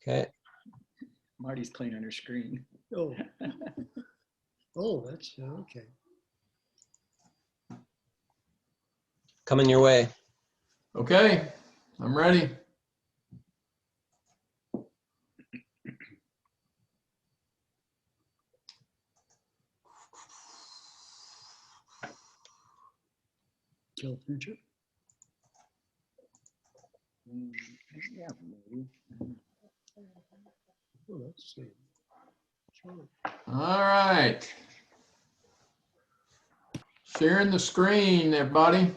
Okay. Marty's cleaning her screen. Oh, oh, that's okay. Coming your way. Okay, I'm ready. Kill future. Yeah, maybe. Oh, let's see. Sure. All right. Sharing the screen, everybody.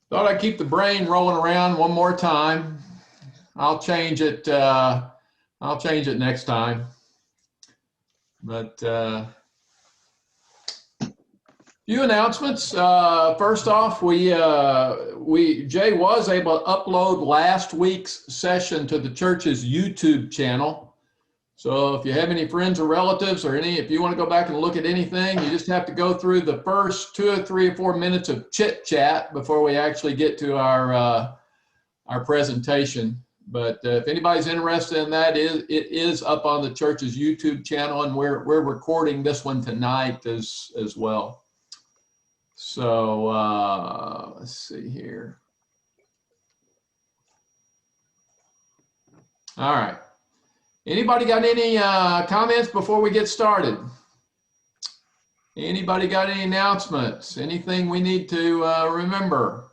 Thought I'd keep the brain rolling around one more time. I'll change it. I'll change it next time. But few announcements. First off, Jay was able to upload last week's session to the church's YouTube channel. So if you have any friends or relatives or if you want to go back and look at anything, you just have to go through the first 2 or 3 or 4 minutes of chit chat before we actually get to our presentation. But if anybody's interested in that, it is up on the church's YouTube channel, and we're recording this one tonight as well. So let's see here. All right. Anybody got any comments before we get started? Anybody got any announcements? Anything we need to remember?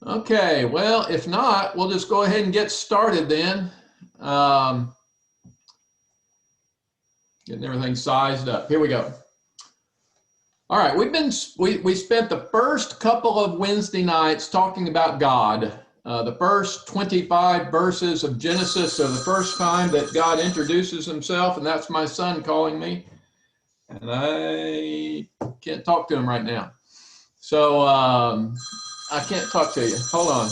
Okay, well, if not, we'll just go ahead and get started then. Getting everything sized up. Here we go. All right, we spent the first couple of Wednesday nights talking about God. The first 25 verses of Genesis are the first time that God introduces himself, and that's my son calling me. And I can't talk to him right now. So I can't talk to you. Hold on.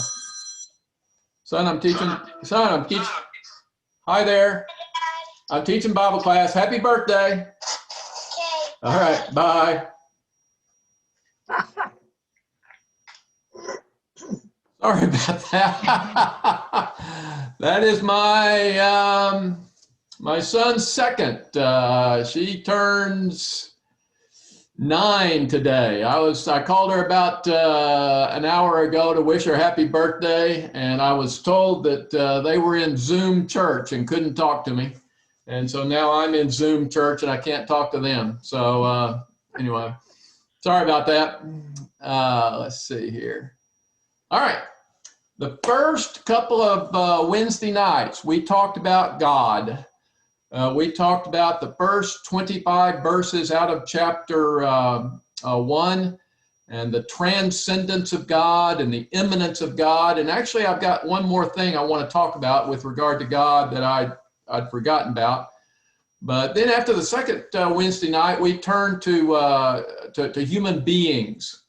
Son, I'm teaching. Hi there. I'm teaching Bible class. Happy birthday. All right, bye. Sorry about that. That is my my son's second. She turns 9 today. I called her about an hour ago to wish her happy birthday, and I was told that they were in Zoom church and couldn't talk to me. And so now I'm in Zoom church and I can't talk to them. So anyway, sorry about that. Let's see here. All right. The first couple of Wednesday nights, we talked about God. We talked about the first 25 verses out of chapter 1 and the transcendence of God and the immanence of God. And actually, I've got one more thing I want to talk about with regard to God that I'd forgotten about. But then after the second Wednesday night, we turned to human beings.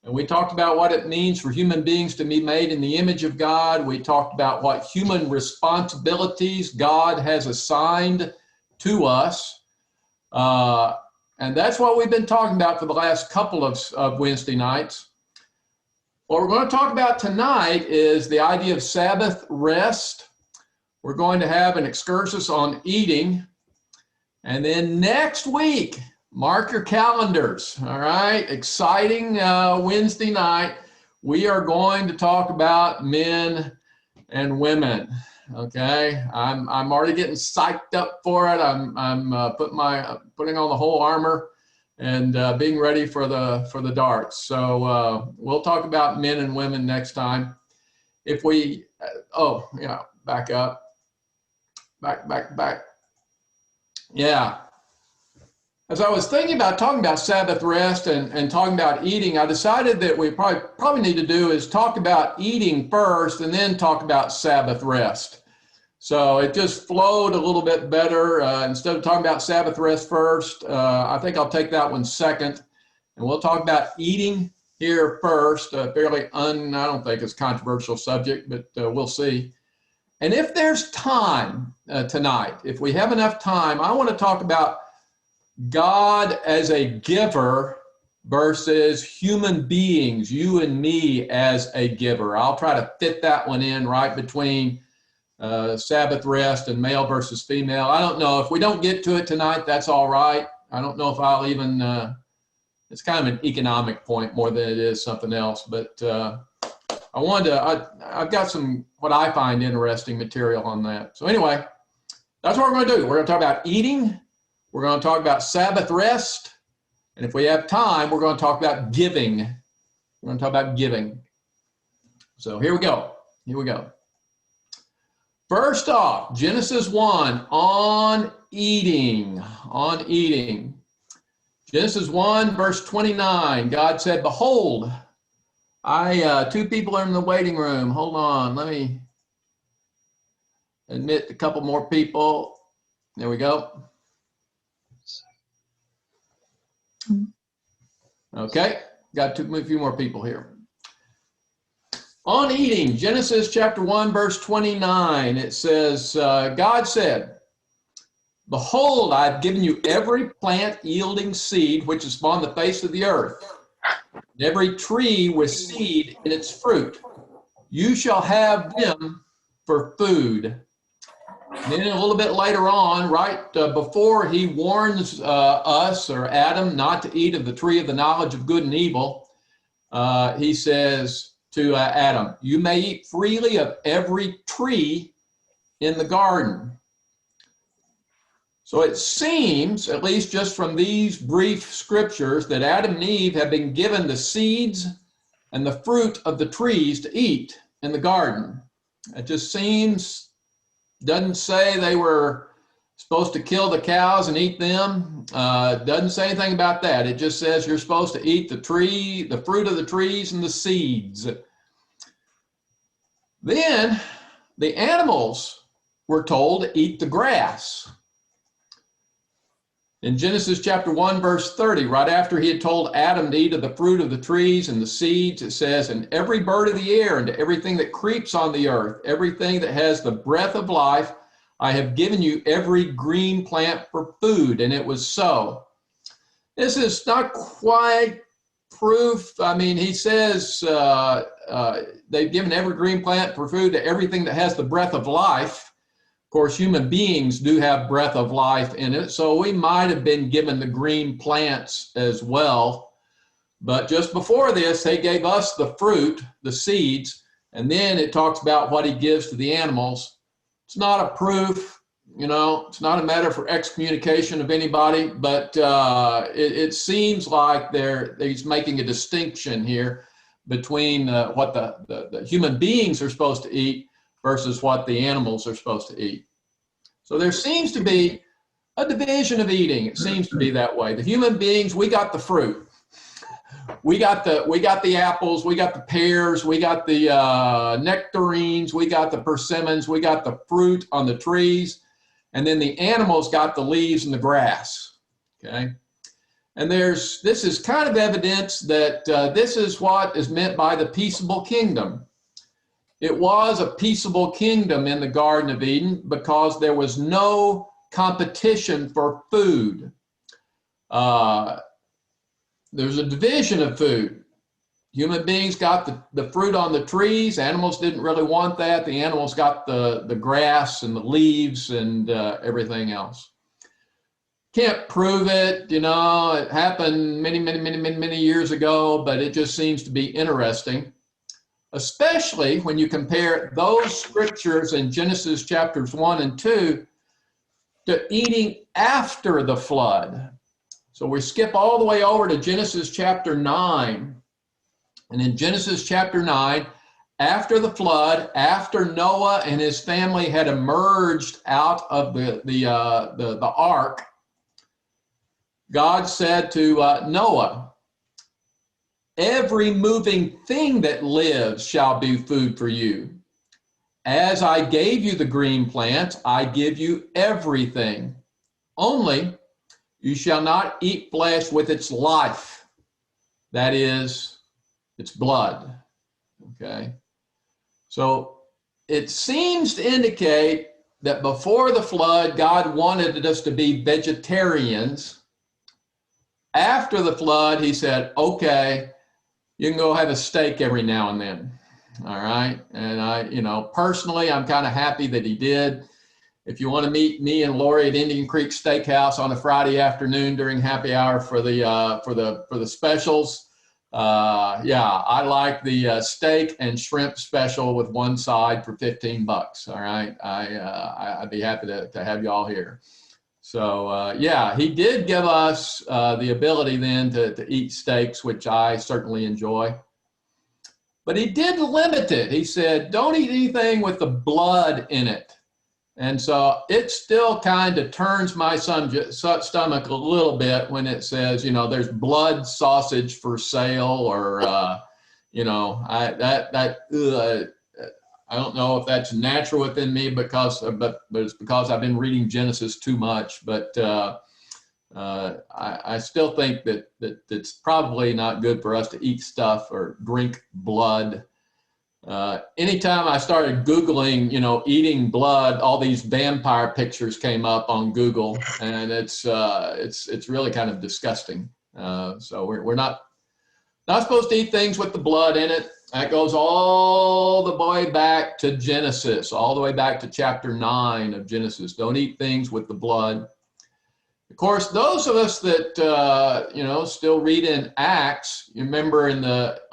And we talked about what it means for human beings to be made in the image of God. We talked about what human responsibilities God has assigned to us. And that's what we've been talking about for the last couple of Wednesday nights. What we're going to talk about tonight is the idea of Sabbath rest. We're going to have an excursus on eating. And then next week, mark your calendars, all right? Exciting Wednesday night. We are going to talk about men and women, okay? I'm already getting psyched up for it. I'm putting on the whole armor and being ready for the darts. So we'll talk about men and women next time. If we, oh yeah, back up, back. Yeah. As I was thinking about talking about Sabbath rest and talking about eating, I decided that we probably need to do is talk about eating first and then talk about Sabbath rest. So it just flowed a little bit better. Instead of talking about Sabbath rest first, I think I'll take that one second. And we'll talk about eating here first, fairly I don't think it's a controversial subject, but we'll see. And if there's time tonight, if we have enough time, I want to talk about God as a giver versus human beings, you and me as a giver. I'll try to fit that one in right between Sabbath rest and male versus female. I don't know. If we don't get to it tonight, that's all right. I don't know if I'll even, it's kind of an economic point more than it is something else. But I wanted to, I've got some, what I find interesting material on that. So anyway, that's what we're going to do. We're going to talk about eating. We're going to talk about Sabbath rest. And if we have time, we're going to talk about giving. We're going to talk about giving. So here we go. Here we go. First off, Genesis 1 on eating. On eating. Genesis 1, verse 29. God said, behold, two people are in the waiting room. Hold on. Let me admit a couple more people. There we go. Okay, got a few more people here. On eating, Genesis chapter 1, verse 29, it says, God said, behold, I've given you every plant yielding seed which is upon the face of the earth, and every tree with seed in its fruit. You shall have them for food. And then a little bit later on, right before he warns us or Adam not to eat of the tree of the knowledge of good and evil, he says to Adam, you may eat freely of every tree in the garden. So it seems, at least just from these brief scriptures, that Adam and Eve have been given the seeds and the fruit of the trees to eat in the garden. It just seems, doesn't say they were supposed to kill the cows and eat them. Doesn't say anything about that. It just says you're supposed to eat the tree, the fruit of the trees and the seeds. Then the animals were told to eat the grass. In Genesis chapter 1, verse 30, right after he had told Adam to eat of the fruit of the trees and the seeds, it says, and every bird of the air and everything that creeps on the earth, everything that has the breath of life, I have given you every green plant for food. And it was so. This is not quite proof. I mean, he says they've given every green plant for food to everything that has the breath of life. Of course, human beings do have breath of life in it, so we might have been given the green plants as well. But just before this, he gave us the fruit, the seeds, and then it talks about what he gives to the animals. It's not a proof, you know, it's not a matter for excommunication of anybody, but it seems like he's making a distinction here between what the human beings are supposed to eat versus what the animals are supposed to eat. So there seems to be a division of eating. It seems to be that way. The human beings, we got the fruit. We got the apples, we got the pears, we got the nectarines, we got the persimmons, we got the fruit on the trees, and then the animals got the leaves and the grass. Okay? And this is kind of evidence that this is what is meant by the peaceable kingdom. It was a peaceable kingdom in the Garden of Eden because there was no competition for food. There's a division of food. Human beings got the fruit on the trees. Animals didn't really want that. The animals got the grass and the leaves and everything else. Can't prove it, you know, it happened many years ago, but it just seems to be interesting. Especially when you compare those scriptures in Genesis chapters 1 and 2 to eating after the flood. So we skip all the way over to Genesis chapter 9. And in Genesis chapter 9, after the flood, after Noah and his family had emerged out of the ark, God said to Noah, every moving thing that lives shall be food for you. As I gave you the green plants, I give you everything. Only you shall not eat flesh with its life, that is, It's blood. Okay. So it seems to indicate that before the flood, God wanted us to be vegetarians. After the flood, he said, okay, you can go have a steak every now and then. All right. And personally, I'm kind of happy that he did. If you want to meet me and Lori at Indian Creek Steakhouse on a Friday afternoon during happy hour for the specials, I like the steak and shrimp special with one side for $15. All right, I'd be happy to have y'all here. So he did give us the ability then to eat steaks, which I certainly enjoy. But he did limit it. He said, don't eat anything with the blood in it. And so it still kind of turns my stomach a little bit when it says, there's blood sausage for sale, or, I don't know if that's natural within me but it's because I've been reading Genesis too much. But I still think that it's probably not good for us to eat stuff or drink blood. Anytime I started Googling, eating blood, all these vampire pictures came up on Google, and it's really kind of disgusting. So we're not supposed to eat things with the blood in it. That goes all the way back to Genesis, all the way back to chapter 9 of Genesis. Don't eat things with the blood. Of course, those of us that, still read in Acts, you remember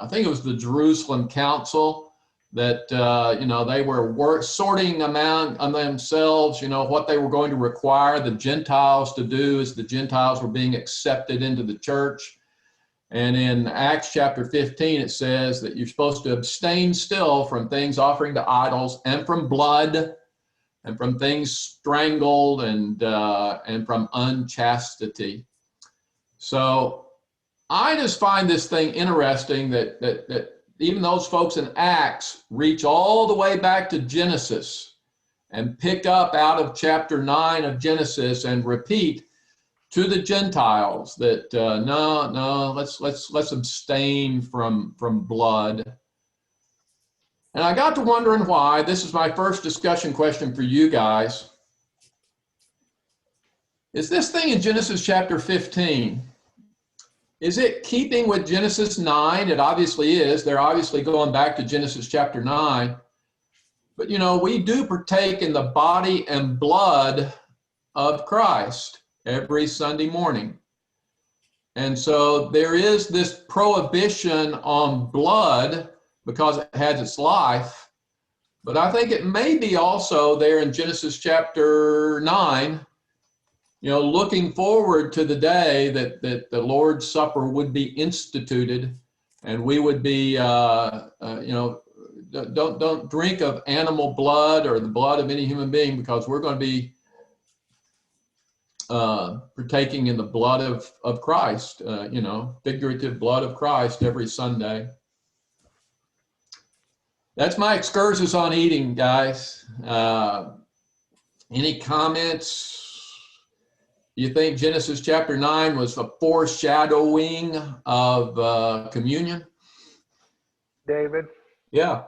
I think it was the Jerusalem Council, that, they were sorting among themselves, what they were going to require the Gentiles to do as the Gentiles were being accepted into the church. And in Acts chapter 15, it says that you're supposed to abstain still from things offering to idols, and from blood, and from things strangled, and from unchastity. So I just find this thing interesting that even those folks in Acts reach all the way back to Genesis and pick up out of chapter 9 of Genesis and repeat to the Gentiles that no, let's abstain from blood. And I got to wondering why. This is my first discussion question for you guys. Is this thing in Genesis chapter 15, is it keeping with Genesis 9? It obviously is. They're obviously going back to Genesis chapter 9. But, we do partake in the body and blood of Christ every Sunday morning. And so there is this prohibition on blood because it has its life. But I think it may be also there in Genesis chapter 9, looking forward to the day that the Lord's Supper would be instituted, and we would be, don't drink of animal blood or the blood of any human being, because we're going to be partaking in the blood of Christ, figurative blood of Christ every Sunday. That's my excursus on eating, guys. Any comments? You think Genesis chapter 9 was a foreshadowing of communion? David, Yeah.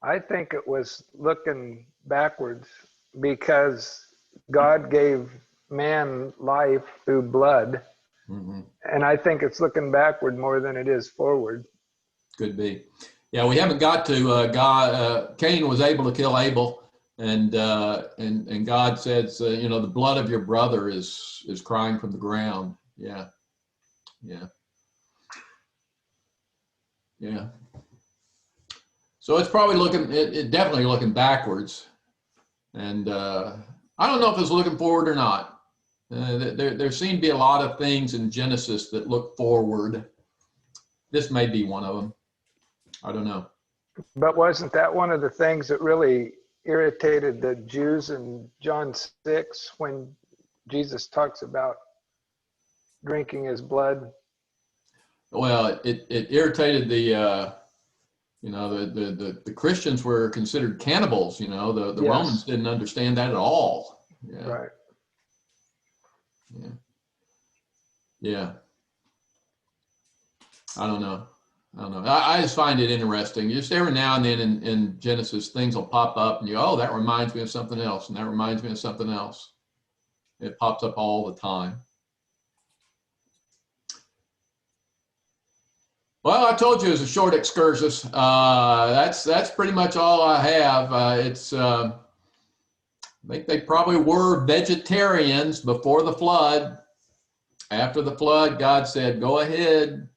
I think it was looking backwards, because God gave man life through blood. Mm-hmm. And I think it's looking backward more than it is forward. Could be. Yeah, we haven't got to Cain was able to kill Abel, and God says, the blood of your brother is crying from the ground. Yeah. So it's probably it definitely looking backwards, and I don't know if it's looking forward or not. There seem to be a lot of things in Genesis that look forward. This may be one of them. I don't know. But wasn't that one of the things that really irritated the Jews in John 6 when Jesus talks about drinking his blood? Well, it irritated the Christians were considered cannibals. The Yes. Romans didn't understand that at all. Yeah. Right. Yeah. I don't know. I don't know. I just find it interesting. Just every now and then in Genesis, things will pop up and you go, oh, that reminds me of something else. And that reminds me of something else. It pops up all the time. Well, I told you it was a short excursus. That's pretty much all I have. I think they probably were vegetarians before the flood. After the flood, God said, go ahead.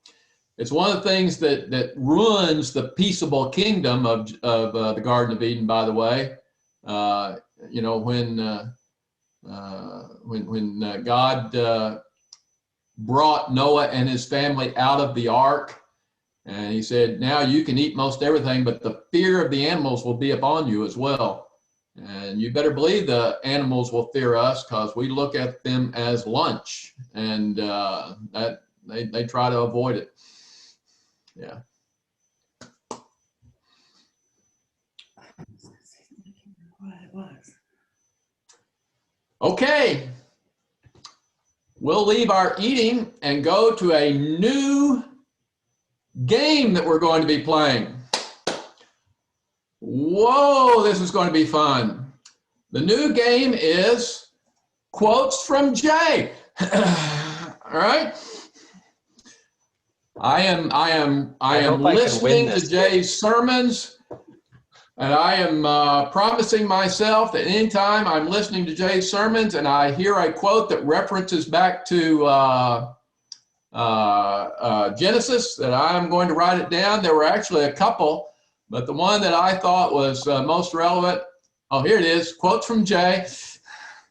It's one of the things that ruins the peaceable kingdom of the Garden of Eden, by the way. You know, when God brought Noah and his family out of the ark, and he said, now you can eat most everything, but the fear of the animals will be upon you as well. And you better believe the animals will fear us because we look at them as lunch, and that they try to avoid it. Yeah. Okay. We'll leave our eating and go to a new game that we're going to be playing. Whoa, this is going to be fun. The new game is Quotes from Jay. All right. I am hope I can win listening to this. Jay's sermons, and I am promising myself that anytime I'm listening to Jay's sermons and I hear a quote that references back to Genesis, that I'm going to write it down. There were actually a couple, but the one that I thought was most relevant, oh, here it is, Quotes from Jay.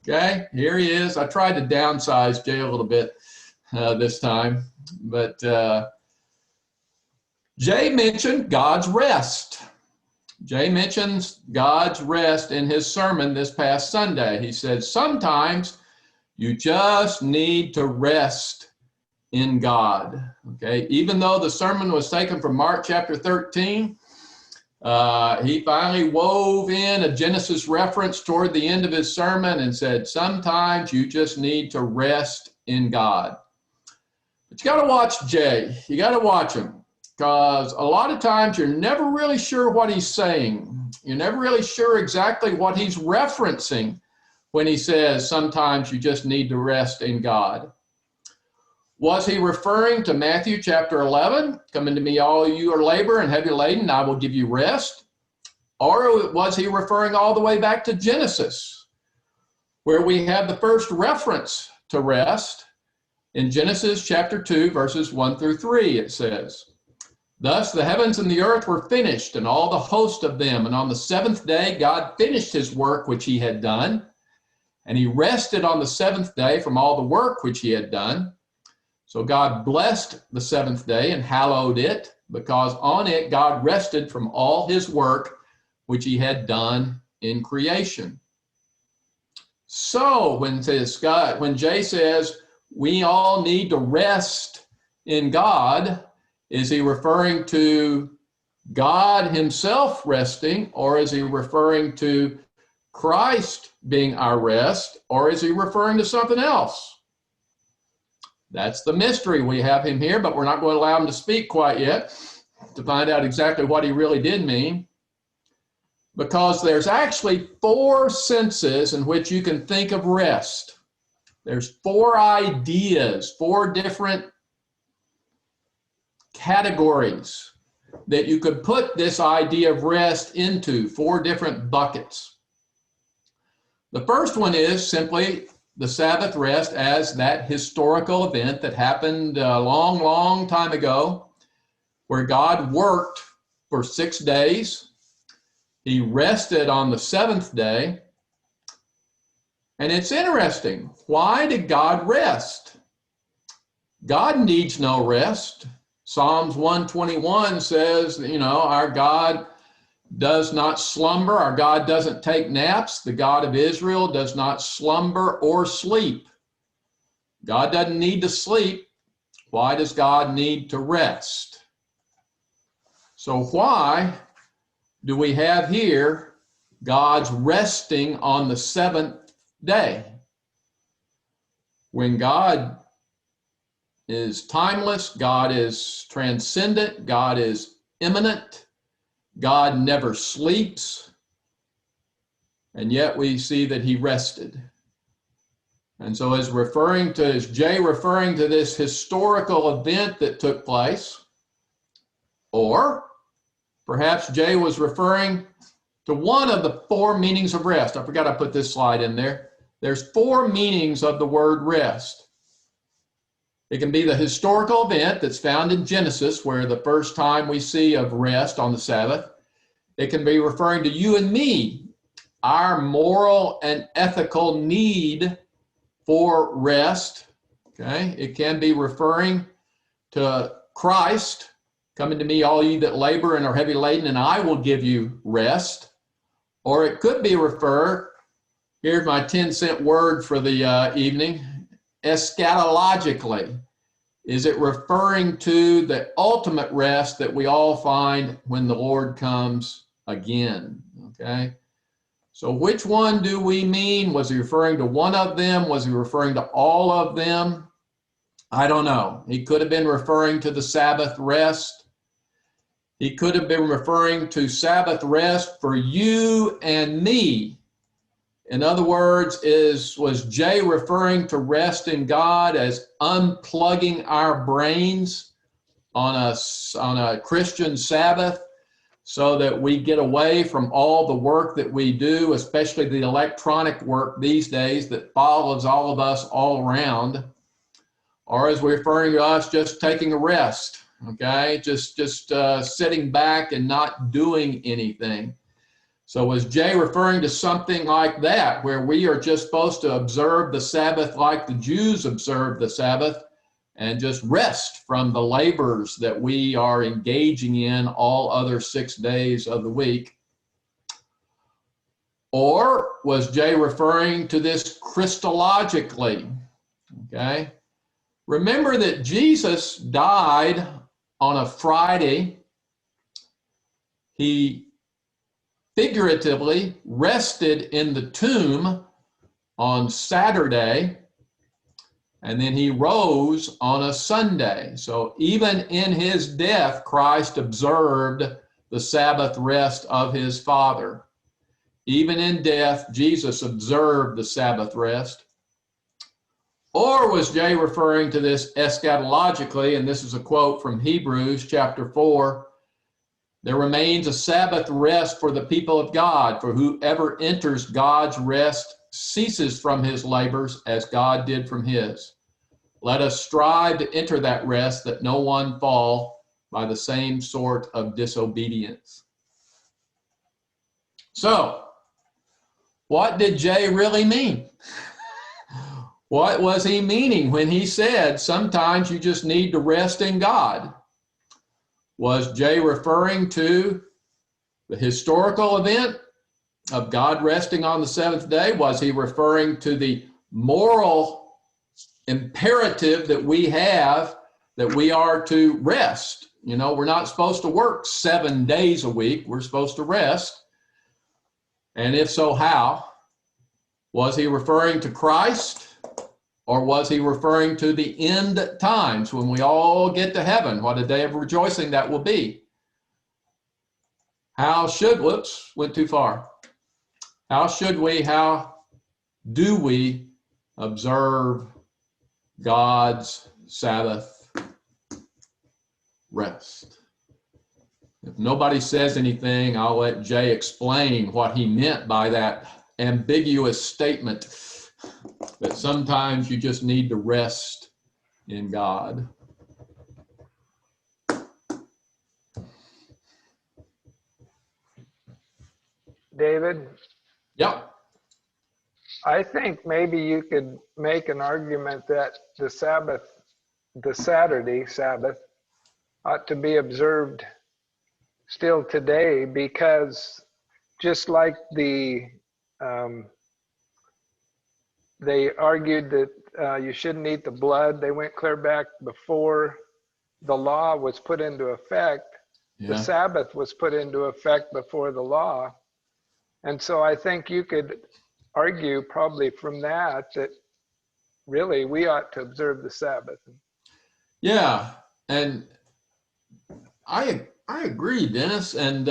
Okay, here he is. I tried to downsize Jay a little bit this time, but Jay mentioned God's rest. Jay mentions God's rest in his sermon this past Sunday. He said, sometimes you just need to rest in God. Okay, even though the sermon was taken from Mark chapter 13, he finally wove in a Genesis reference toward the end of his sermon and said, sometimes you just need to rest in God. But you got to watch Jay. You got to watch him, because a lot of times you're never really sure what he's saying. You're never really sure exactly what he's referencing when he says, sometimes you just need to rest in God. Was he referring to Matthew chapter 11? Come unto me, all you are labor and heavy laden, I will give you rest. Or was he referring all the way back to Genesis, where we have the first reference to rest in Genesis chapter 2, verses 1 through 3, it says, thus the heavens and the earth were finished, and all the host of them. And on the seventh day, God finished his work which he had done, and he rested on the seventh day from all the work which he had done. So God blessed the seventh day and hallowed it, because on it God rested from all his work which he had done in creation. So when Jay says we all need to rest in God, is he referring to God himself resting, or is he referring to Christ being our rest, or is he referring to something else? That's the mystery. We have him here, but we're not going to allow him to speak quite yet to find out exactly what he really did mean. Because there's actually 4 senses in which you can think of rest. There's 4 ideas, 4 different categories that you could put this idea of rest into, 4 different buckets. The first one is simply the Sabbath rest as that historical event that happened a long, long time ago, where God worked for 6 days. He rested on the 7th day. And it's interesting. Why did God rest? God needs no rest. Psalms 121 says, our God does not slumber. Our God doesn't take naps. The God of Israel does not slumber or sleep. God doesn't need to sleep. Why does God need to rest? So why do we have here God's resting on the 7th day? When God is timeless. God is transcendent. God is immanent. God never sleeps. And yet we see that he rested. And so is Jay referring to this historical event that took place? Or perhaps Jay was referring to one of the four meanings of rest. I forgot I put this slide in there. There's four meanings of the word rest. It can be the historical event that's found in Genesis, where the first time we see of rest on the Sabbath. It can be referring to you and me, our moral and ethical need for rest. Okay, it can be referring to Christ, coming to me, all you that labor and are heavy laden, and I will give you rest. Or it could be here's my 10-cent word for the evening, eschatologically. Is it referring to the ultimate rest that we all find when the Lord comes again? Okay. So which one do we mean? Was he referring to one of them? Was he referring to all of them? I don't know. He could have been referring to the Sabbath rest. He could have been referring to Sabbath rest for you and me. In other words, was Jay referring to rest in God as unplugging our brains on a Christian Sabbath, so that we get away from all the work that we do, especially the electronic work these days that follows all of us all around? Or is referring to us just taking a rest, okay? Just sitting back and not doing anything. So was Jay referring to something like that, where we are just supposed to observe the Sabbath like the Jews observed the Sabbath, and just rest from the labors that we are engaging in all other 6 days of the week? Or was Jay referring to this Christologically? Okay. Remember that Jesus died on a Friday. He figuratively rested in the tomb on Saturday, and then he rose on a Sunday. So even in his death, Christ observed the Sabbath rest of his Father. Even in death, Jesus observed the Sabbath rest. Or was Jay referring to this eschatologically? And this is a quote from Hebrews chapter 4. There remains a Sabbath rest for the people of God, for whoever enters God's rest ceases from his labors as God did from his. Let us strive to enter that rest, that no one fall by the same sort of disobedience. So, what did Jay really mean? What was he meaning when he said sometimes you just need to rest in God? Was Jay referring to the historical event of God resting on the seventh day? Was he referring to the moral imperative that we have, that we are to rest? You know, we're not supposed to work 7 days a week. We're supposed to rest. And if so, how? Was he referring to Christ? Or was he referring to the end times when we all get to heaven? What a day of rejoicing that will be. How do we observe God's Sabbath rest? If nobody says anything, I'll let Jay explain what he meant by that ambiguous statement that sometimes you just need to rest in God. David? Yep. I think maybe you could make an argument that the Saturday Sabbath, ought to be observed still today, because just like they argued that you shouldn't eat the blood, they went clear back before the law was put into effect. Yeah. The Sabbath was put into effect before the law. And so I think you could argue probably from that really we ought to observe the Sabbath. Yeah, and I agree, Dennis. And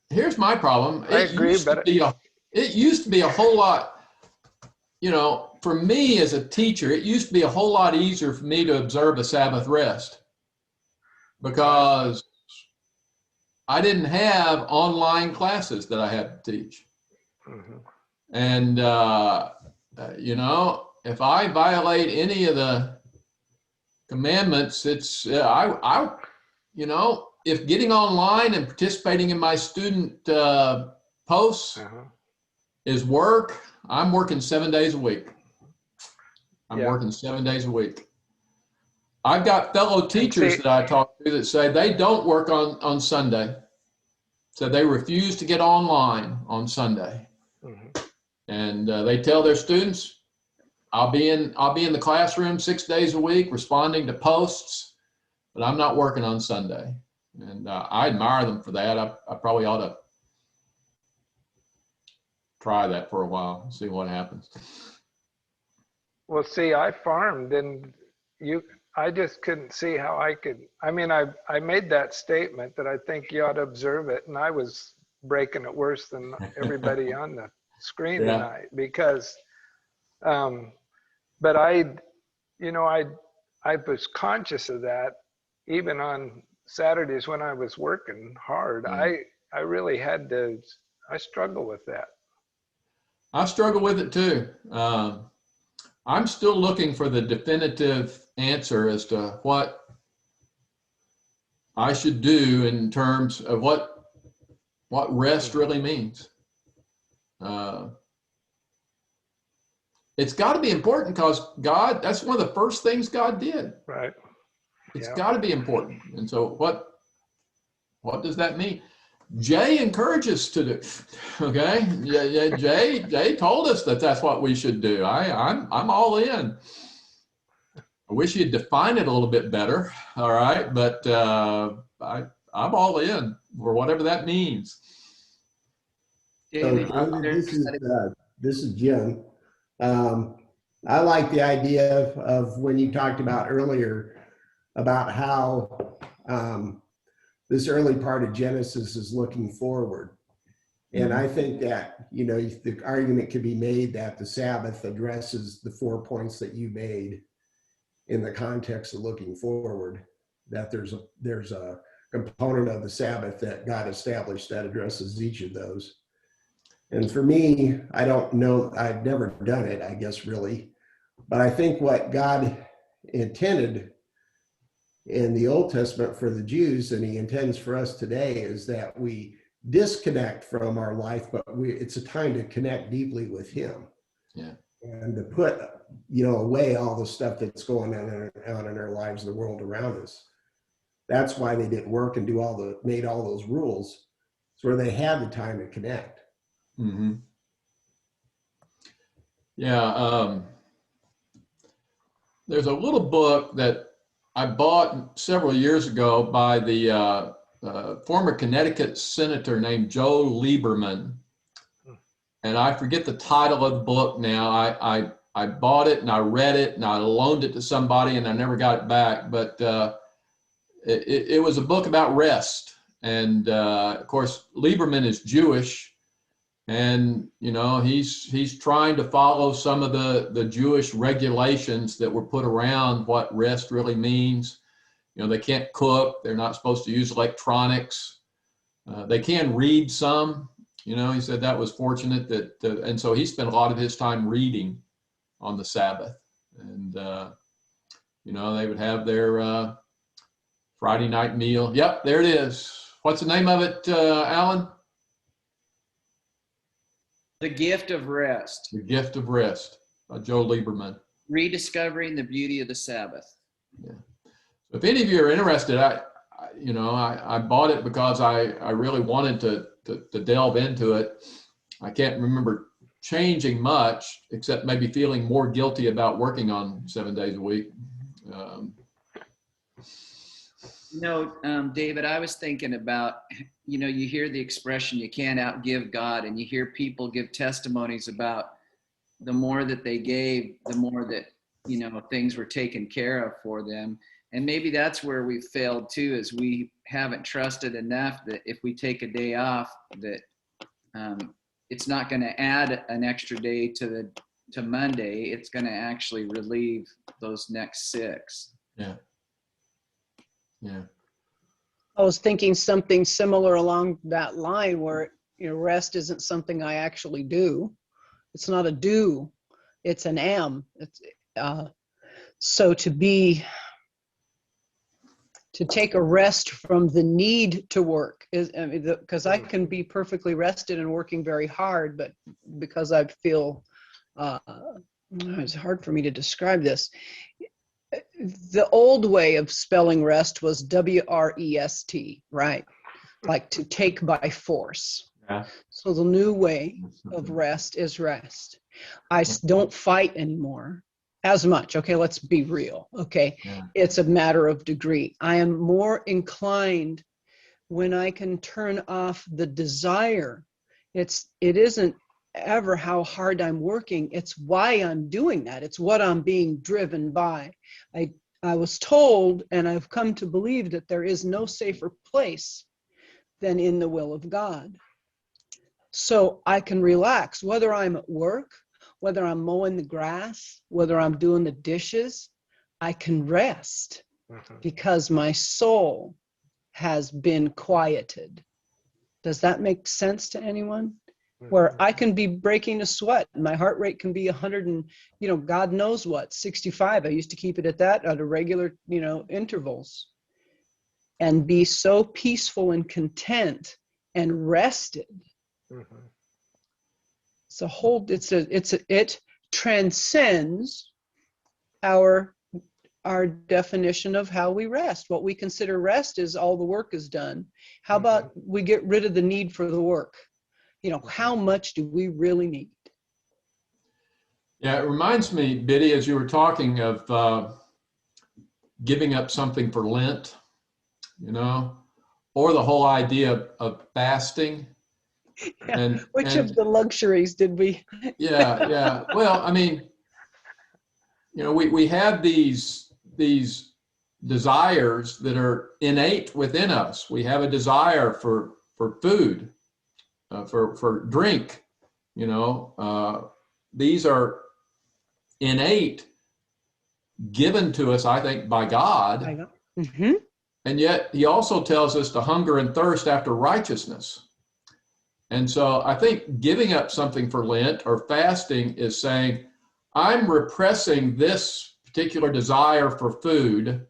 here's my problem. I agree, but It used to be a whole lot, for me as a teacher, it used to be a whole lot easier for me to observe a Sabbath rest because I didn't have online classes that I had to teach. mhm. And, if I violate any of the commandments, it's, if getting online and participating in my student posts Uh-huh. is work, I'm working 7 days a week. I'm Yeah. working 7 days a week. I've got fellow teachers see- that I talk to that say they don't work on Sunday. So they refuse to get online on Sunday. Mhm. And they tell their students, I'll be in the classroom 6 days a week responding to posts, but I'm not working on Sunday. And I admire them for that. I probably ought to try that for a while and see what happens. Well, see, I farmed and I just couldn't see how I could. I mean, I made that statement that I think you ought to observe it, and I was breaking it worse than everybody on the screen Yeah. tonight because, but I was conscious of that even on Saturdays when I was working hard. Yeah. I really had to. I struggle with that. I struggle with it too. I'm still looking for the definitive answer as to what I should do in terms of what rest really means. It's got to be important because God, that's one of the first things God did. Right. It's Yeah. got to be important. And so what does that mean? Jay encourages to do. Okay. Yeah. Jay told us that that's what we should do. I'm all in. I wish you'd define it a little bit better. All right. But I'm all in for whatever that means. David, This is Jim. I like the idea of when you talked about earlier about how this early part of Genesis is looking forward. And I think that, the argument could be made that the Sabbath addresses the 4 points that you made in the context of looking forward, that there's a component of the Sabbath that God established that addresses each of those. And for me, I don't know, I've never done it, I guess, really. But I think what God intended in the Old Testament for the Jews, and he intends for us today, is that we disconnect from our life, but it's a time to connect deeply with him. Yeah. And to put, away all the stuff that's going on in our lives, the world around us. That's why they didn't work and made all those rules, so where they had the time to connect. Mm-hmm. Yeah. There's a little book that I bought several years ago by the former Connecticut senator named Joe Lieberman. And I forget the title of the book now. I bought it and I read it and I loaned it to somebody and I never got it back. But it was a book about rest. And of course, Lieberman is Jewish. And, he's trying to follow some of the Jewish regulations that were put around what rest really means. They can't cook. They're not supposed to use electronics. They can read some. He said that was fortunate and so he spent a lot of his time reading on the Sabbath. And, they would have their Friday night meal. Yep, there it is. What's the name of it, Alan? The Gift of Rest. The Gift of Rest by Joe Lieberman. Rediscovering the Beauty of the Sabbath. Yeah. So if any of you are interested, I bought it because I really wanted to delve into it. I can't remember changing much, except maybe feeling more guilty about working on 7 days a week. David, I was thinking about, you hear the expression, you can't outgive God, and you hear people give testimonies about the more that they gave, the more that things were taken care of for them. And maybe that's where we failed too, is we haven't trusted enough that if we take a day off, that it's not going to add an extra day to Monday. It's going to actually relieve those next 6. Yeah. I was thinking something similar along that line where, rest isn't something I actually do. It's not a do, it's an am. It's, so to take a rest from the need to work is, because I can be perfectly rested and working very hard, but because I feel, it's hard for me to describe this. The old way of spelling rest was W-R-E-S-T, right? Like to take by force. Yeah. So the new way of rest is rest. I don't fight anymore as much. Okay, let's be real. Okay, Yeah. it's a matter of degree. I am more inclined when I can turn off the desire. It isn't ever how hard I'm working. It's why I'm doing that. It's what I'm being driven by. I was told, and I've come to believe, that there is no safer place than in the will of God. So I can relax, whether I'm at work, whether I'm mowing the grass, whether I'm doing the dishes, I can rest because my soul has been quieted. Does that make sense to anyone? Where I can be breaking a sweat and my heart rate can be 100 and, God knows what, 65. I used to keep it at that at a regular, intervals, and be so peaceful and content and rested. It transcends our definition of how we rest. What we consider rest is all the work is done. How about we get rid of the need for the work? How much do we really need? Yeah, it reminds me, Biddy, as you were talking of giving up something for Lent, or the whole idea of fasting. Yeah. Which of the luxuries did we? Yeah. Well, I mean, we have these desires that are innate within us. We have a desire for food, for drink. These are innate, given to us, I think, by God. I know. Mm-hmm. And yet he also tells us to hunger and thirst after righteousness. And so I think giving up something for Lent or fasting is saying, I'm repressing this particular desire for food,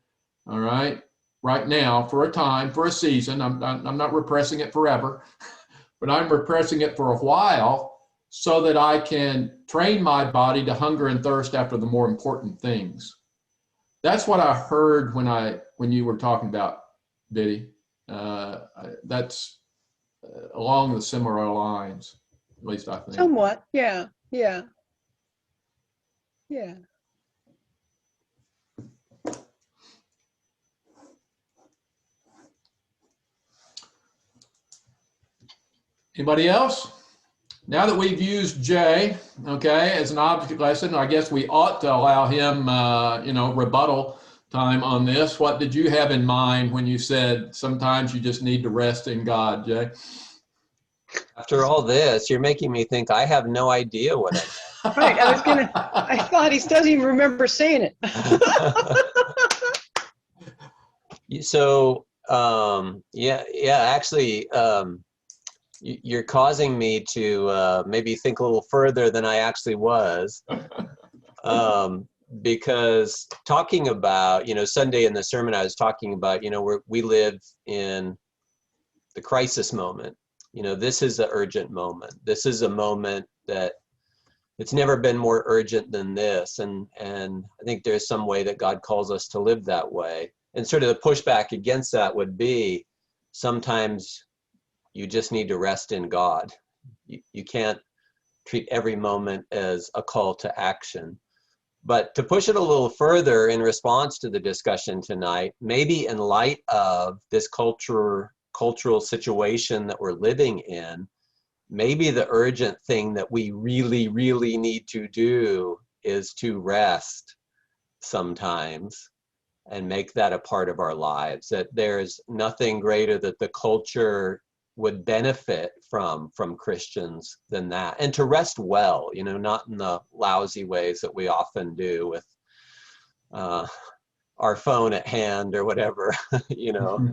all right now, for a time, for a season. I'm not repressing it forever, but I'm repressing it for a while so that I can train my body to hunger and thirst after the more important things. That's what I heard when you were talking about, Biddy. That's along the similar lines, at least I think. Somewhat, yeah. Anybody else? Now that we've used Jay, as an object lesson, I guess we ought to allow him, rebuttal time on this. What did you have in mind when you said sometimes you just need to rest in God, Jay? After all this, you're making me think I have no idea what I Right, I thought he doesn't even remember saying it. So, actually, you're causing me to maybe think a little further than I actually was. Because talking about, Sunday in the sermon, I was talking about, we live in the crisis moment. This is the urgent moment. This is a moment that it's never been more urgent than this. And I think there's some way that God calls us to live that way. And sort of the pushback against that would be sometimes you just need to rest in God. You can't treat every moment as a call to action. But to push it a little further in response to the discussion tonight, maybe in light of this cultural situation that we're living in, maybe the urgent thing that we really, really need to do is to rest sometimes and make that a part of our lives, that there's nothing greater that the culture would benefit from Christians than that. And to rest well, you know, not in the lousy ways that we often do with our phone at hand or whatever, you know,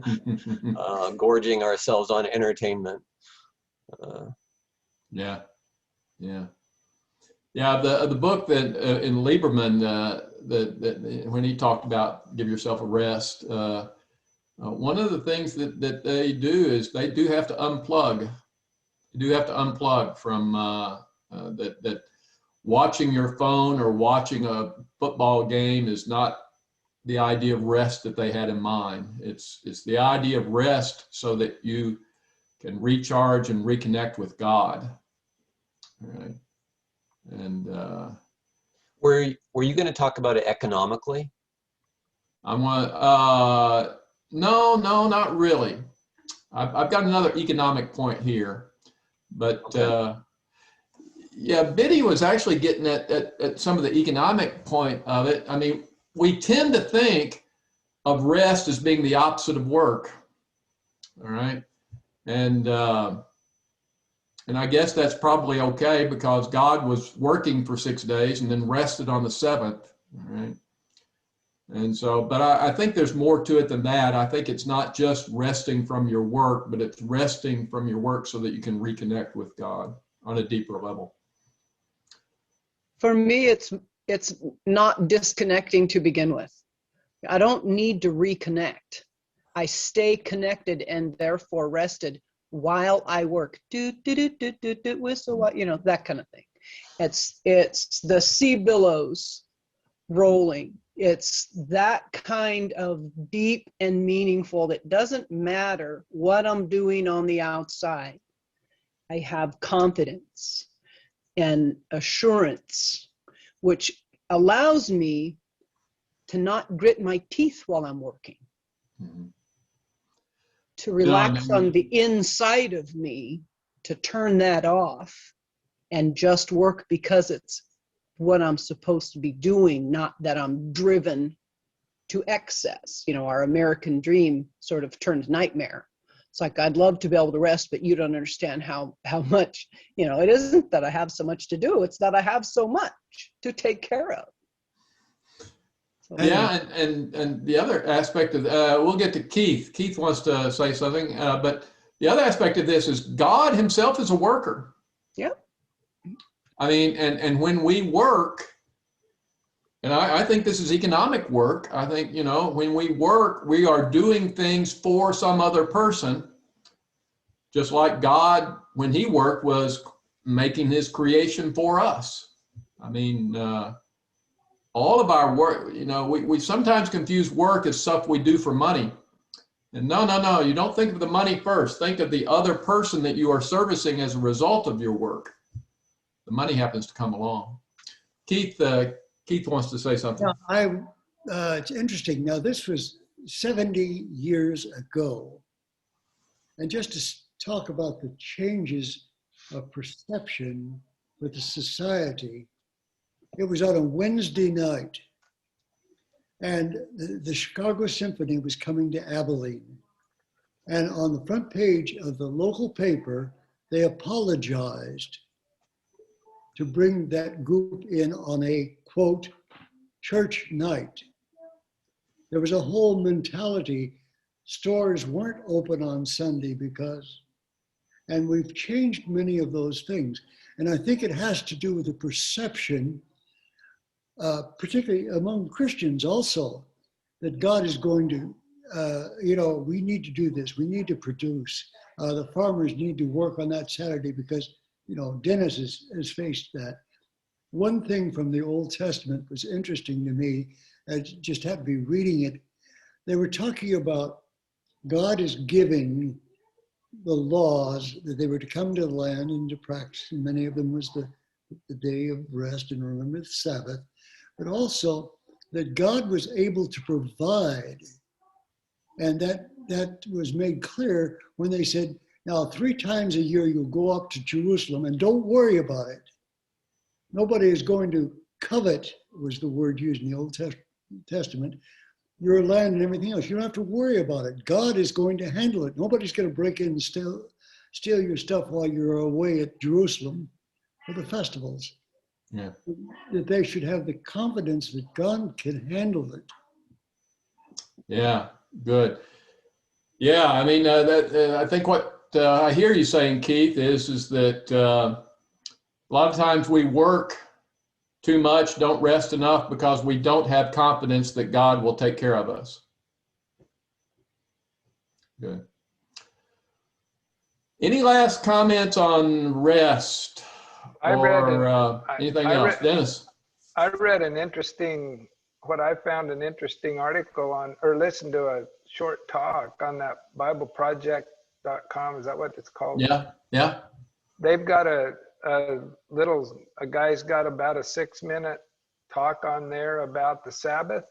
gorging ourselves on entertainment. Yeah, yeah. Yeah, the book that in Lieberman, that when he talked about give yourself a rest, one of the things that they do is they do have to unplug. You do have to unplug from that watching your phone or watching a football game is not the idea of rest that they had in mind. It's the idea of rest so that you can recharge and reconnect with God. All right. And Were you going to talk about it economically? I want no, not really. I've got another economic point here, but Okay. yeah, Biddy was actually getting at some of the economic point of it. I mean, we tend to think of rest as being the opposite of work. All right, and I guess that's probably okay because God was working for 6 days and then rested on the seventh. All right. And so, but I think there's more to it than that. I think it's not just resting from your work, but it's resting from your work so that you can reconnect with God on a deeper level. For me, it's not disconnecting to begin with. I don't need to reconnect. I stay connected and therefore rested while I work. Do do do do do do whistle, you know, that kind of thing. It's the sea billows rolling. It's that kind of deep and meaningful that doesn't matter what I'm doing on the outside. I have confidence and assurance, which allows me to not grit my teeth while I'm working, to relax on the inside of me, to turn that off and just work because it's what I'm supposed to be doing, not that I'm driven to excess. You know, our American dream sort of turned nightmare. It's like, I'd love to be able to rest, but you don't understand how much, you know, it isn't that I have so much to do, it's that I have so much to take care of. So, yeah, and the other aspect of, we'll get to Keith. Keith wants to say something, but the other aspect of this is God himself is a worker. yeah. I mean, and when we work, and I think this is economic work. I think, you know, when we work, we are doing things for some other person, just like God, when he worked, was making his creation for us. I mean, all of our work, you know, we sometimes confuse work as stuff we do for money. And no, you don't think of the money first. Think of the other person that you are servicing as a result of your work. The money happens to come along. Keith wants to say something. Yeah, it's interesting. Now, this was 70 years ago. And just to talk about the changes of perception with the society, it was on a Wednesday night. And the Chicago Symphony was coming to Abilene. And on the front page of the local paper, they apologized to bring that group in on a, quote, church night. There was a whole mentality. Stores weren't open on Sunday because, and we've changed many of those things. And I think it has to do with the perception, particularly among Christians also, that God is going to, you know, we need to do this. We need to produce. The farmers need to work on that Saturday because, you know, Dennis has faced that. One thing from the Old Testament was interesting to me. I just happened to be reading it. They were talking about God is giving the laws that they were to come to the land and to practice. And many of them was the day of rest and remember the Sabbath, but also that God was able to provide. And that was made clear when they said, now 3 times a year you'll go up to Jerusalem and don't worry about it. Nobody is going to covet, was the word used in the Old Testament, your land and everything else. You don't have to worry about it. God is going to handle it. Nobody's going to break in and steal your stuff while you're away at Jerusalem for the festivals. Yeah. That they should have the confidence that God can handle it. Yeah, good. Yeah, I mean, I think what I hear you saying, Keith, is that a lot of times we work too much, don't rest enough because we don't have confidence that God will take care of us. Good. Any last comments on rest or anything else? Dennis? I read what I found an interesting article on, or listened to a short talk on that BibleProject.com. Is that what it's called? Yeah, yeah. They've got a guy's got about a 6-minute talk on there about the Sabbath.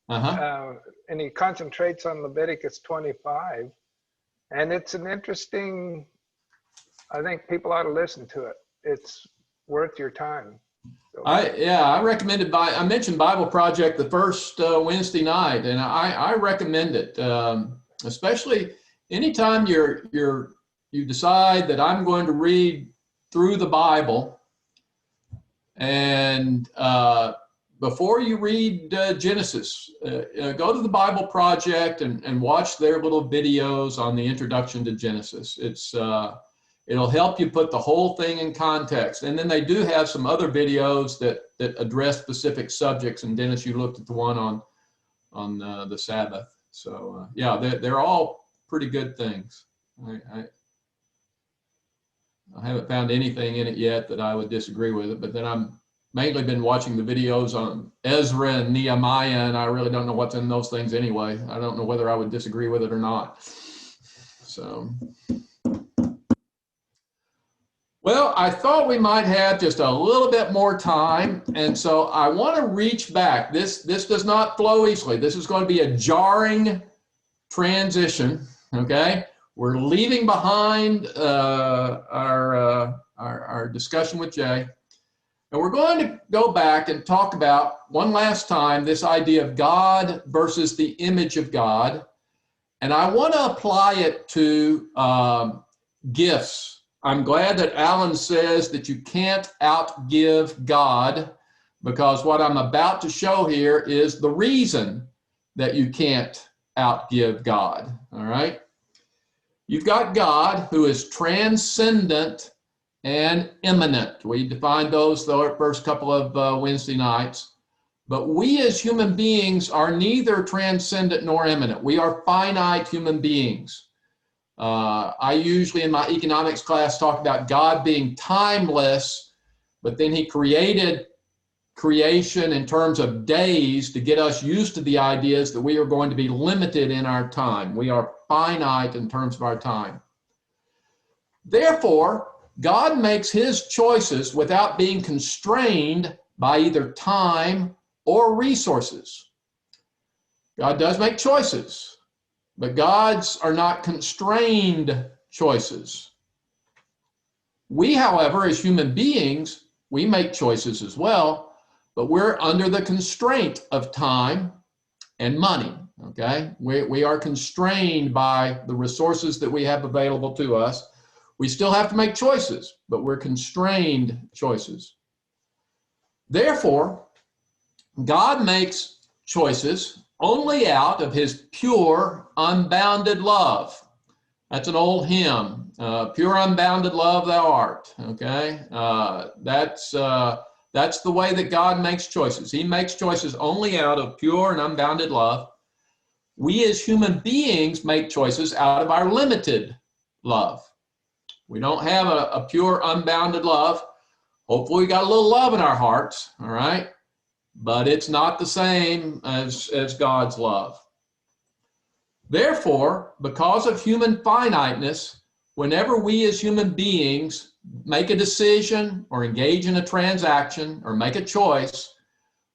And he concentrates on Leviticus 25. And it's an interesting, I think people ought to listen to it. It's worth your time. So. I recommended I mentioned Bible Project the first Wednesday night, and I recommend it, especially anytime you decide that I'm going to read through the Bible, and before you read Genesis, go to the Bible Project and watch their little videos on the introduction to Genesis. It'll help you put the whole thing in context. And then they do have some other videos that address specific subjects. And Dennis, you looked at the one on the Sabbath. So yeah, they're all pretty good things. I haven't found anything in it yet that I would disagree with it, but then I'm mainly been watching the videos on Ezra and Nehemiah, and I really don't know what's in those things anyway. I don't know whether I would disagree with it or not. So. Well, I thought we might have just a little bit more time, and so I want to reach back. This does not flow easily. This is going to be a jarring transition, okay? We're leaving behind our discussion with Jay, and we're going to go back and talk about one last time this idea of God versus the image of God, and I want to apply it to gifts. I'm glad that Alan says that you can't outgive God, because what I'm about to show here is the reason that you can't outgive God, all right? You've got God, who is transcendent and immanent. We defined those the first couple of Wednesday nights. But we as human beings are neither transcendent nor immanent. We are finite human beings. I usually in my economics class talk about God being timeless, but then he created creation in terms of days to get us used to the ideas that we are going to be limited in our time. We are finite in terms of our time. Therefore, God makes his choices without being constrained by either time or resources. God does make choices, but God's are not constrained choices. We, however, as human beings, we make choices as well, but we're under the constraint of time and money, okay? We are constrained by the resources that we have available to us. We still have to make choices, but we're constrained choices. Therefore, God makes choices only out of his pure, unbounded love. That's an old hymn. Pure, unbounded love thou art. Okay, that's the way that God makes choices. He makes choices only out of pure and unbounded love. We as human beings make choices out of our limited love. We don't have a pure, unbounded love. Hopefully we got a little love in our hearts, all right? But it's not the same as God's love. Therefore, because of human finiteness, whenever we as human beings make a decision or engage in a transaction or make a choice,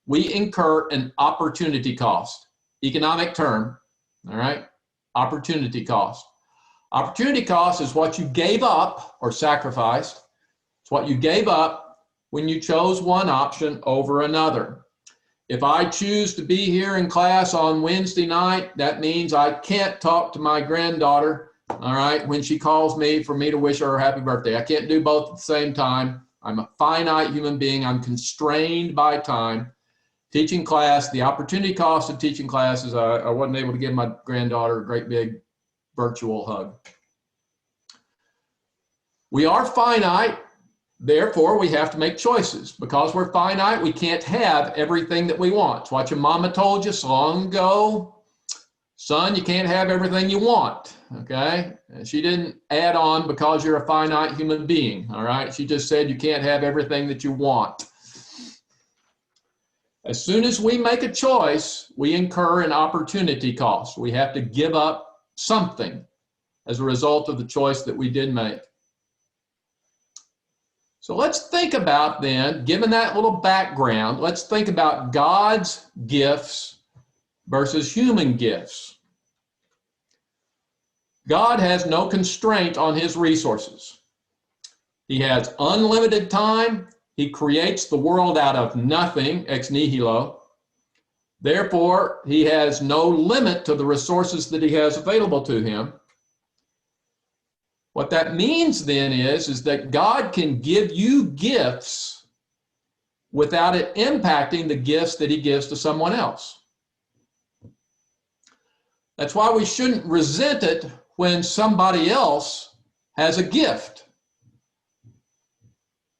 we incur an opportunity cost. Economic term, all right? Opportunity cost. Opportunity cost is what you gave up or sacrificed. It's what you gave up when you chose one option over another. If I choose to be here in class on Wednesday night, that means I can't talk to my granddaughter, all right, when she calls me for me to wish her a happy birthday. I can't do both at the same time. I'm a finite human being. I'm constrained by time. Teaching class, the opportunity cost of teaching class is I wasn't able to give my granddaughter a great big virtual hug. We are finite. Therefore, we have to make choices. Because we're finite, we can't have everything that we want. It's what your mama told you so long ago. Son, you can't have everything you want, okay? And she didn't add on because you're a finite human being, all right? She just said you can't have everything that you want. As soon as we make a choice, we incur an opportunity cost. We have to give up something as a result of the choice that we did make. So let's think about then, given that little background, let's think about God's gifts versus human gifts. God has no constraint on his resources. He has unlimited time. He creates the world out of nothing, ex nihilo. Therefore, he has no limit to the resources that he has available to him. What that means then is that God can give you gifts without it impacting the gifts that he gives to someone else. That's why we shouldn't resent it when somebody else has a gift.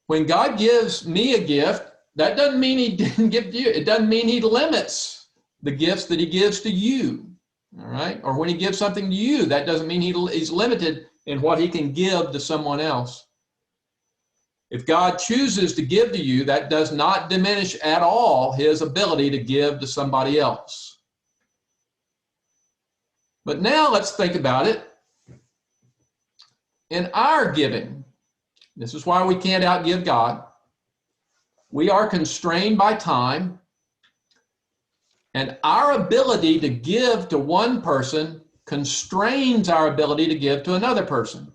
When God gives me a gift, that doesn't mean he didn't give to you. It doesn't mean he limits the gifts that he gives to you, all right? Or when he gives something to you, that doesn't mean he's limited in what he can give to someone else. If God chooses to give to you, that does not diminish at all his ability to give to somebody else. But now let's think about it in our giving. This is why we can't outgive God. We are constrained by time, and our ability to give to one person constrains our ability to give to another person.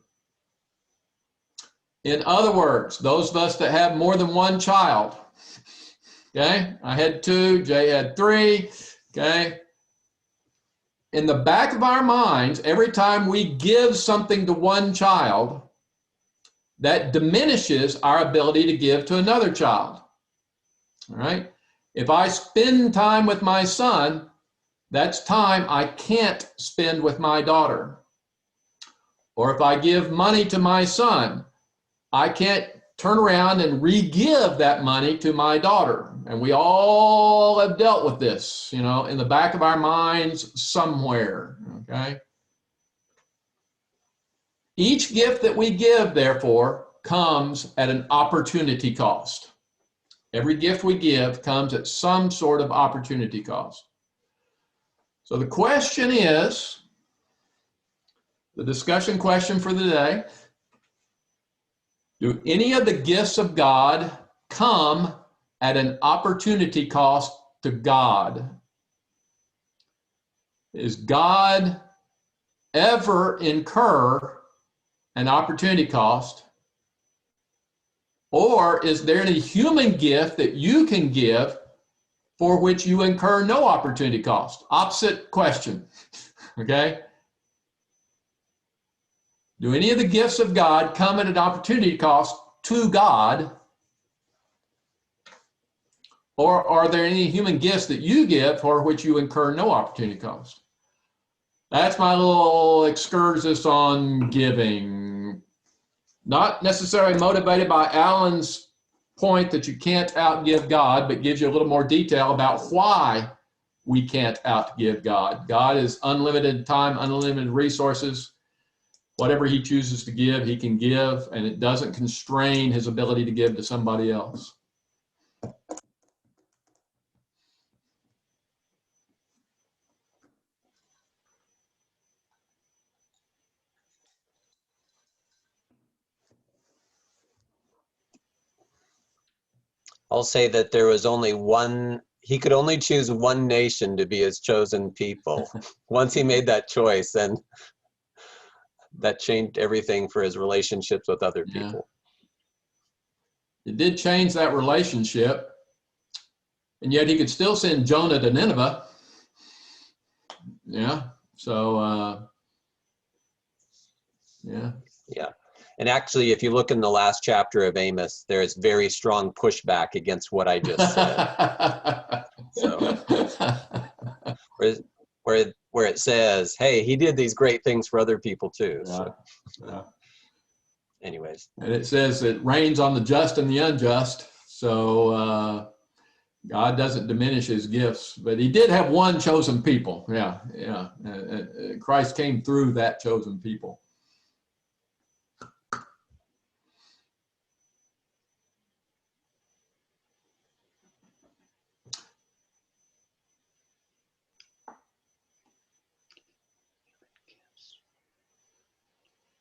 In other words, those of us that have more than one child, okay, I had 2, Jay had 3, okay, in the back of our minds, every time we give something to one child, that diminishes our ability to give to another child, all right? If I spend time with my son, that's time I can't spend with my daughter. Or if I give money to my son, I can't turn around and re-give that money to my daughter. And we all have dealt with this, you know, in the back of our minds somewhere, okay? Each gift that we give, therefore, comes at an opportunity cost. Every gift we give comes at some sort of opportunity cost. So the question is, the discussion question for the day, do any of the gifts of God come at an opportunity cost to God? Is God ever incur an opportunity cost? Or is there any human gift that you can give for which you incur no opportunity cost? Opposite question, okay? Do any of the gifts of God come at an opportunity cost to God? Or are there any human gifts that you give for which you incur no opportunity cost? That's my little excursus on giving. Not necessarily motivated by Alan's point that you can't outgive God, but gives you a little more detail about why we can't outgive God. God is unlimited time, unlimited resources. Whatever he chooses to give, he can give, and it doesn't constrain his ability to give to somebody else. I'll say that there was only one, he could only choose one nation to be his chosen people. Once he made that choice, then that changed everything for his relationships with other people. It did change that relationship. And yet he could still send Jonah to Nineveh. Yeah. So, yeah. Yeah. And actually, if you look in the last chapter of Amos, there is very strong pushback against what I just said. So where it says, hey, he did these great things for other people too. Yeah. So Yeah. anyways. And it says it rains on the just and the unjust. So God doesn't diminish his gifts, but he did have one chosen people. Yeah. Yeah. Christ came through that chosen people.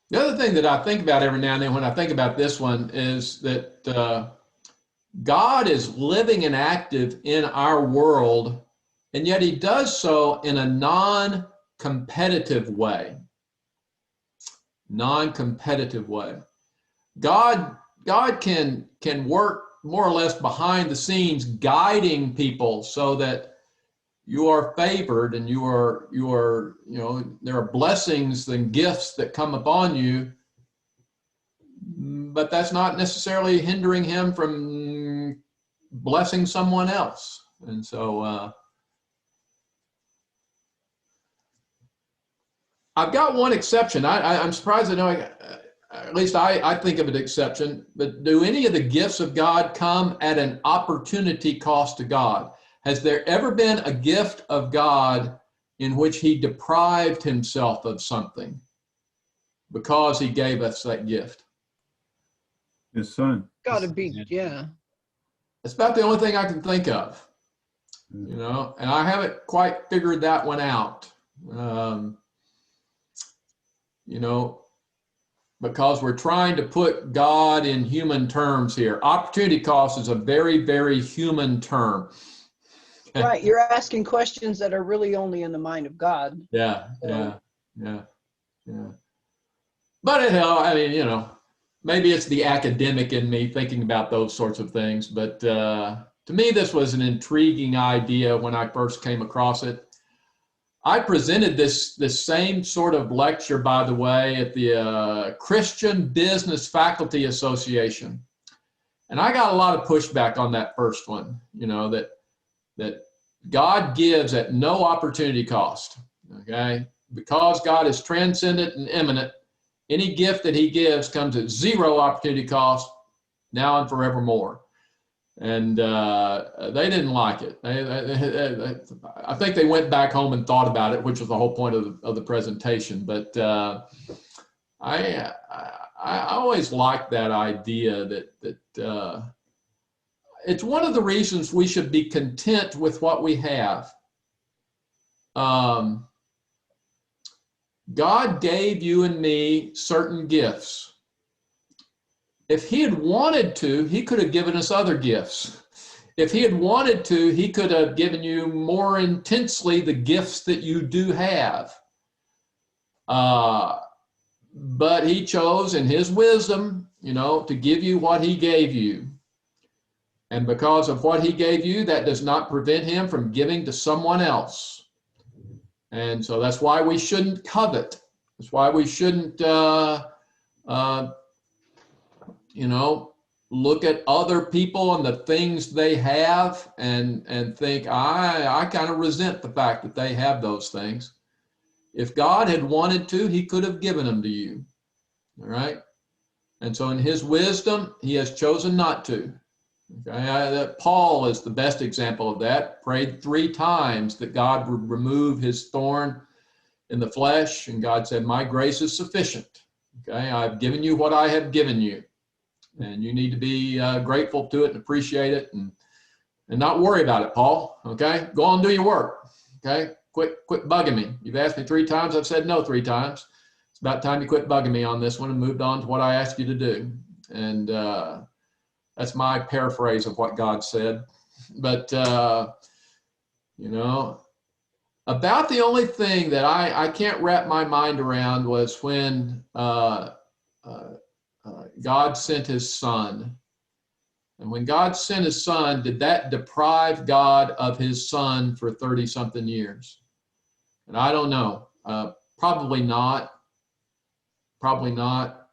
The other thing that I think about every now and then when I think about this one is that God is living and active in our world, and yet he does so in a non-competitive way. Non-competitive way. God can work more or less behind the scenes, guiding people so that you are favored and you are, there are blessings and gifts that come upon you, but that's not necessarily hindering him from blessing someone else. And so I've got one exception. I'm surprised to know, at least I think of an exception, but do any of the gifts of God come at an opportunity cost to God? Has there ever been a gift of God in which he deprived himself of something because he gave us that gift? His son. Gotta be, yeah. It's about the only thing I can think of, and I haven't quite figured that one out. Because we're trying to put God in human terms here. Opportunity cost is a very, very human term. Right, you're asking questions that are really only in the mind of God. Yeah. But maybe it's the academic in me thinking about those sorts of things. But to me, this was an intriguing idea when I first came across it. I presented this same sort of lecture, by the way, at the Christian Business Faculty Association. And I got a lot of pushback on that first one, that God gives at no opportunity cost, okay? Because God is transcendent and immanent, any gift that he gives comes at zero opportunity cost, now and forevermore. And they didn't like it. I think they went back home and thought about it, which was the whole point of the presentation. But I always liked that idea that it's one of the reasons we should be content with what we have. God gave you and me certain gifts. If he had wanted to, he could have given us other gifts. If he had wanted to, he could have given you more intensely the gifts that you do have. But he chose in his wisdom, to give you what he gave you. And because of what he gave you, that does not prevent him from giving to someone else. And so that's why we shouldn't covet. That's why we shouldn't, look at other people and the things they have and think, I kind of resent the fact that they have those things. If God had wanted to, he could have given them to you. All right. And so in his wisdom, he has chosen not to. Okay. Paul is the best example of that. Prayed 3 times that God would remove his thorn in the flesh. And God said, my grace is sufficient. Okay. I've given you what I have given you. And you need to be grateful to it and appreciate it and not worry about it, Paul. Okay. Go on and do your work. Okay. Quit bugging me. You've asked me 3 times. I've said no 3 times. It's about time you quit bugging me on this one and moved on to what I asked you to do. And that's my paraphrase of what God said. But, about the only thing that I can't wrap my mind around was when God sent his son And when God sent his son, did that deprive God of his son for 30-something years? And I don't know. Probably not. Probably not,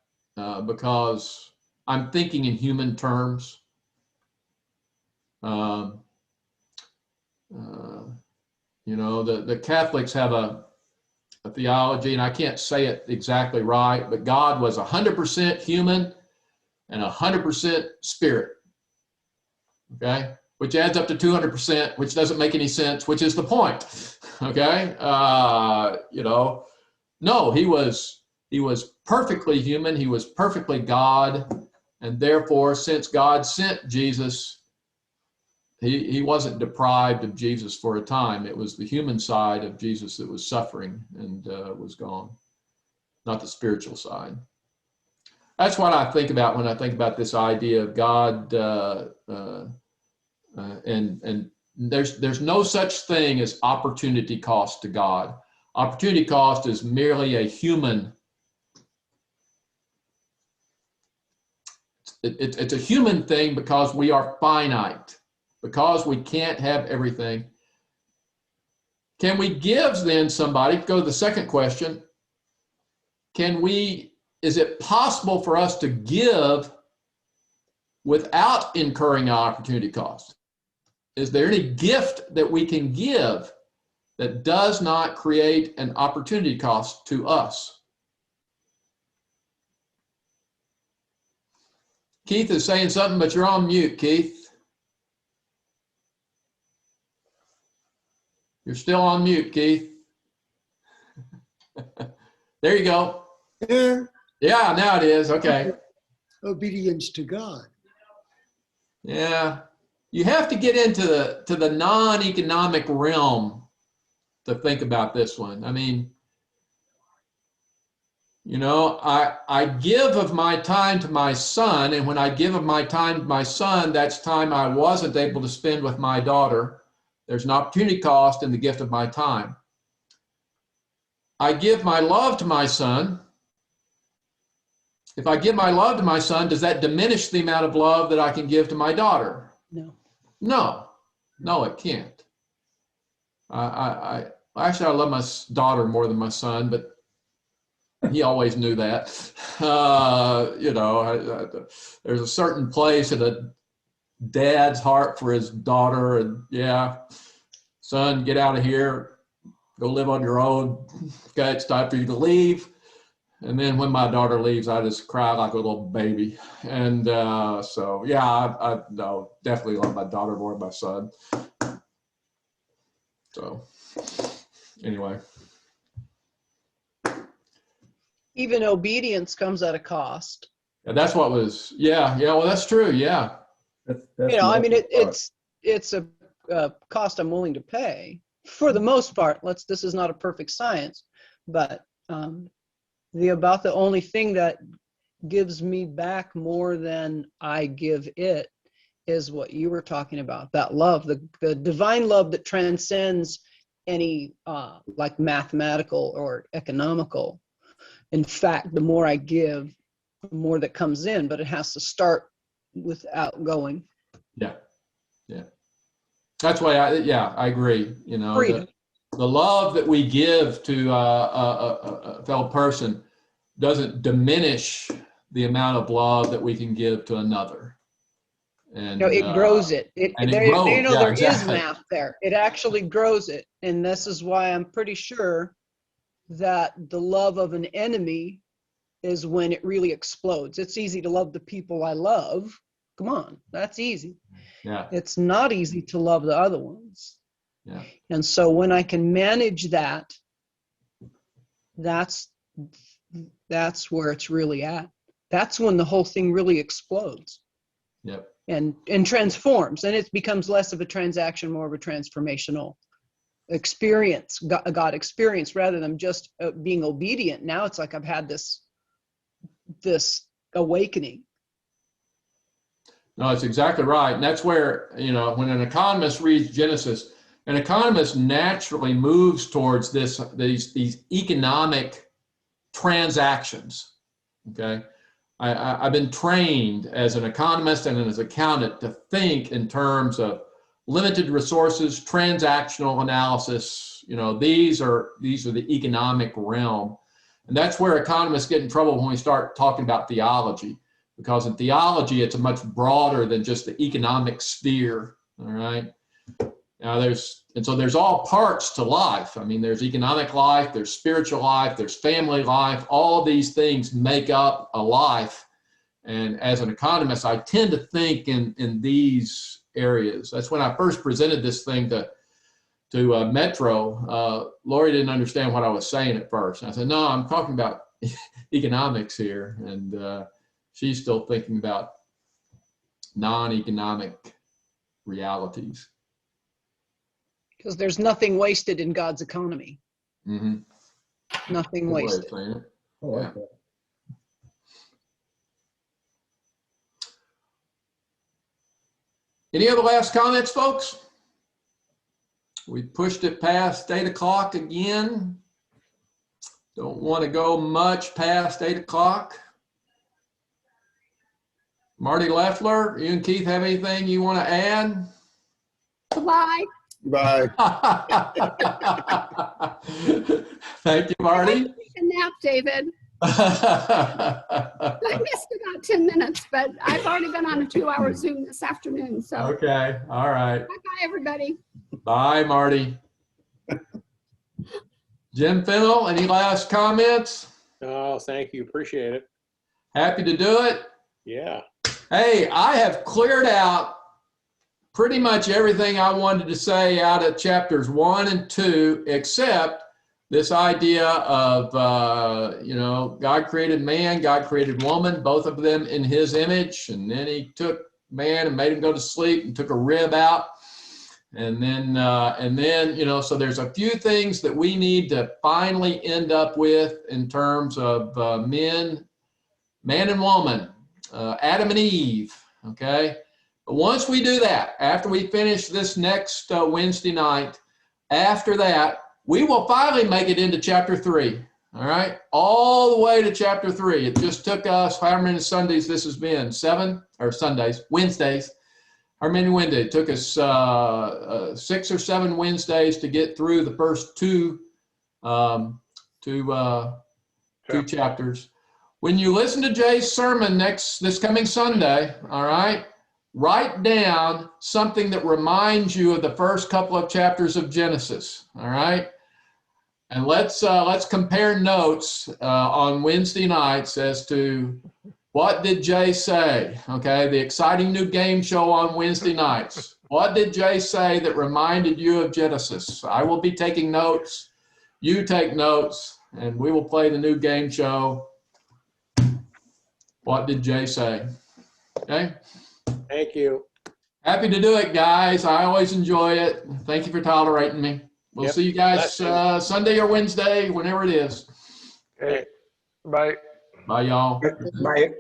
because I'm thinking in human terms. You know, the Catholics have a theology, and I can't say it exactly right, but God was 100% human and 100% spirit. Okay, which adds up to 200%, which doesn't make any sense, which is the point. Okay, you know, no, he was perfectly human, he was perfectly God, and therefore, since God sent Jesus, he wasn't deprived of Jesus for a time. It was the human side of Jesus that was suffering and was gone, not the spiritual side. That's what I think about when I think about this idea of God. And there's no such thing as opportunity cost to God. Opportunity cost is merely a human. It's a human thing because we are finite, because we can't have everything. Can we give then somebody, go to the second question, is it possible for us to give without incurring an opportunity cost? Is there any gift that we can give that does not create an opportunity cost to us? Keith is saying something, but you're on mute, Keith. You're still on mute, Keith. There you go. Yeah. Yeah, now it is. Okay. Obedience to God. Yeah. You have to get into the non-economic realm to think about this one. I mean, you know, I give of my time to my son, and when I give of my time to my son, that's time I wasn't able to spend with my daughter. There's an opportunity cost in the gift of my time. I give my love to my son. If I give my love to my son, does that diminish the amount of love that I can give to my daughter? No. No, it can't. Actually, I love my daughter more than my son, but he always knew that. You know, there's a certain place in a dad's heart for his daughter, and yeah, son, get out of here, go live on your own. Okay, it's time for you to leave. And then when my daughter leaves, I just cry like a little baby. And so, yeah, I no, definitely love my daughter more than my son. So, anyway. Even obedience comes at a cost. Yeah, that's what was, yeah, well, that's true, yeah. That's You know, I mean, the it's a cost I'm willing to pay for the most part. This is not a perfect science, but about the only thing that gives me back more than I give it is what you were talking about, that love, the divine love that transcends any like mathematical or economical. In fact, the more I give, the more that comes in, but it has to start without going. Yeah. That's why I agree. You know, Freedom. the love that we give to a fellow person doesn't diminish the amount of love that we can give to another. And you know, it grows it. grows. You know, Yeah, there exactly. is math there. It actually grows it. And this is why I'm pretty sure that the love of an enemy is when it really explodes. It's easy to love the people I love. Come on, that's easy. Yeah. It's not easy to love the other ones. Yeah. And so when I can manage that, that's where it's really at. That's when the whole thing really explodes. Yep. And transforms, and it becomes less of a transaction, more of a transformational experience, God experience, rather than just being obedient. Now it's like I've had this awakening. No, it's exactly right. And that's where, you know, when an economist reads Genesis, an economist naturally moves towards these economic transactions. Okay. I've been trained as an economist and as an accountant to think in terms of limited resources, transactional analysis. You know, these are the economic realm. And that's where economists get in trouble when we start talking about theology, because in theology, it's much broader than just the economic sphere, all right? Now so there's all parts to life. I mean, there's economic life, there's spiritual life, there's family life. All these things make up a life. And as an economist, I tend to think in these areas. That's when I first presented this thing to Metro. Lori didn't understand what I was saying at first. And I said, no, I'm talking about economics here. And she's still thinking about non-economic realities. Because there's nothing wasted in God's economy. Mm-hmm. Nothing wasted. Yeah. Any other last comments, folks? We pushed it past 8 o'clock again. Don't want to go much past 8 o'clock. Marty Leffler, you and Keith have anything you want to add? Bye. Bye. Thank you, Marty. Take a nap, David. I missed about 10 minutes, but I've already been on a 2-hour Zoom this afternoon. So Okay, all right. bye-bye, everybody. Bye, Marty. Jim Fennell, any last comments? Oh, thank you. Appreciate it. Happy to do it. Yeah. Hey, I have cleared out pretty much everything I wanted to say out of chapters 1 and 2, except this idea of, God created man, God created woman, both of them in his image. And then he took man and made him go to sleep and took a rib out. And then, so there's a few things that we need to finally end up with in terms of man and woman, Adam and Eve, okay? But once we do that, after we finish this next Wednesday night, after that, we will finally make it into chapter 3, all right? All the way to chapter 3. It just took us, however many Sundays this has been, Wednesdays. How many Wednesdays? It took us 6 or 7 Wednesdays to get through the first two chapters. When you listen to Jay's sermon this coming Sunday, all right, write down something that reminds you of the first couple of chapters of Genesis, all right? And let's compare notes on Wednesday nights as to what did Jay say, okay? The exciting new game show on Wednesday nights. What did Jay say that reminded you of Genesis? I will be taking notes. You take notes, and we will play the new game show. What did Jay say? Okay? Thank you. Happy to do it, guys. I always enjoy it. Thank you for tolerating me. We'll see you guys Sunday or Wednesday, whenever it is. Okay. Bye. Bye, y'all. Bye.